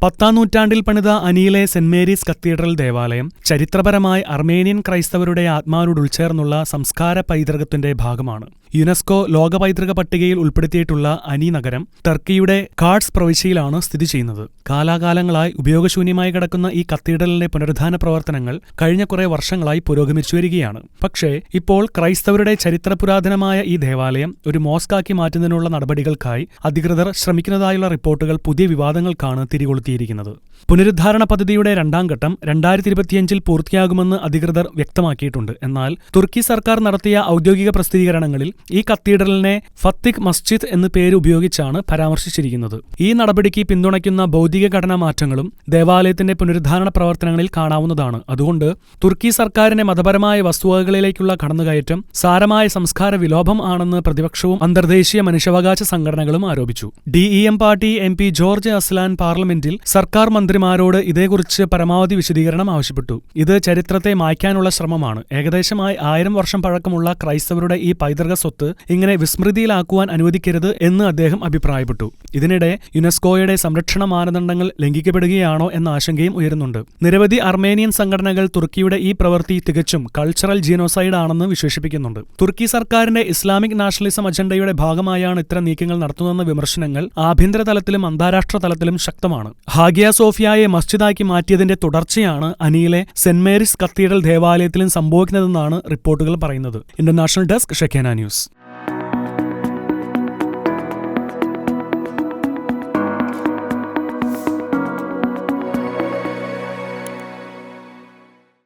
10ാം നൂറ്റാണ്ടിൽ പണിത അനിയിലെ saint Mary's cathedral ദേവാലയം ചരിത്രപരമായി അർമേനിയൻ ക്രൈസ്തവരുടെ ആത്മാവിനോട് ഉൾച്ചേർന്നുള്ള സംസ്കാര പൈതൃകത്തിന്റെ ഭാഗമാണ്. യുനെസ്കോ ലോക പൈതൃക പട്ടികയിൽ ഉൾപ്പെടുത്തിയിട്ടുള്ള അനി നഗരം ടർക്കിയുടെ കാർഡ്സ് പ്രവിശ്യയിലാണ് സ്ഥിതി ചെയ്യുന്നത്. കാലാകാലങ്ങളായി ഉപയോഗശൂന്യമായി കിടക്കുന്ന ഈ കത്തീഡ്രലിന്റെ പുനരുദ്ധാന പ്രവർത്തനങ്ങൾ കഴിഞ്ഞ കുറെ വർഷങ്ങളായി പുരോഗമിച്ചു വരികയാണ്. പക്ഷേ ഇപ്പോൾ ക്രൈസ്തവരുടെ ചരിത്രപുരാതനമായ ഈ ദേവാലയം ഒരു മോസ്കാക്കി മാറ്റുന്നതിനുള്ള നടപടികൾക്കായി അധികൃതർ ശ്രമിക്കുന്നതായുള്ള റിപ്പോർട്ടുകൾ പുതിയ വിവാദങ്ങൾക്കാണ് തിരികൊളുത്തിയിരിക്കുന്നത്. പുനരുദ്ധാരണ പദ്ധതിയുടെ 2ാം ഘട്ടം 2025 പൂർത്തിയാകുമെന്ന് അധികൃതർ വ്യക്തമാക്കിയിട്ടുണ്ട്. എന്നാൽ തുർക്കി സർക്കാർ നടത്തിയ ഔദ്യോഗിക പ്രസിദ്ധീകരണങ്ങളിൽ ഈ കത്തീഡ്രലിനെ ഫത്തിഹ് മസ്ജിദ് എന്ന് പേര് ഉപയോഗിച്ചാണ് പരാമർശിച്ചിരിക്കുന്നത്. ഈ നടപടിക്ക് പിന്തുണയ്ക്കുന്ന ഭൗതിക ഘടനാ മാറ്റങ്ങളും ദേവാലയത്തിന്റെ പുനരുദ്ധാരണ പ്രവർത്തനങ്ങളിൽ കാണാവുന്നതാണ്. അതുകൊണ്ട് തുർക്കി സർക്കാരിന്റെ മതപരമായ വസ്തുവകകളിലേക്കുള്ള കടന്നുകയറ്റം സാരമായ സംസ്കാര വിലോപം ആണെന്ന് പ്രതിപക്ഷവും അന്തർദേശീയ മനുഷ്യാവകാശ സംഘടനകളും ആരോപിച്ചു. DEM party MP George Aslan പാർലമെന്റിൽ സർക്കാർ മന്ത്രിമാരോട് ഇതേക്കുറിച്ച് പരമാവധി വിശദീകരണം ആവശ്യപ്പെട്ടു. ഇത് ചരിത്രത്തെ മായ്ക്കാനുള്ള ശ്രമമാണ്. ഏകദേശമായി 1000 വർഷം പഴക്കമുള്ള ക്രൈസ്തവരുടെ ഈ പൈതൃക സ്വത്ത് ഇങ്ങനെ വിസ്മൃതിയിലാക്കുവാൻ അനുവദിക്കരുത് എന്ന് അദ്ദേഹം അഭിപ്രായപ്പെട്ടു. ഇതിനിടെ യുനെസ്കോയുടെ സംരക്ഷണ മാനദണ്ഡങ്ങൾ ലംഘിക്കപ്പെടുകയാണോ എന്ന ആശങ്കയും ഉയരുന്നുണ്ട്. നിരവധി അർമേനിയൻ സംഘടനകൾ തുർക്കിയുടെ ഈ പ്രവൃത്തി തികച്ചും കൾച്ചറൽ ജീനോസൈഡ് ആണെന്ന് വിശേഷിപ്പിക്കുന്നുണ്ട്. തുർക്കി സർക്കാരിന്റെ ഇസ്ലാമിക് നാഷണലിസം അജണ്ടയുടെ ഭാഗമായാണ് ഇത്തരം നീക്കങ്ങൾ നടത്തുന്നതെന്ന വിമർശനങ്ങൾ ആഭ്യന്തര തലത്തിലും അന്താരാഷ്ട്ര തലത്തിലും ശക്തമാണ്. ഹാഗിയ സോഫിയയെ മസ്ജിദാക്കി മാറ്റിയതിന്റെ തുടർച്ചയാണ് അനിയിലെ സെന്റ് മേരീസ് കത്തീഡ്രൽ ദേവാലയത്തിലും സംഭവിക്കുന്നതെന്നാണ് റിപ്പോർട്ടുകൾ പറയുന്നത്. International desk Shekinah news.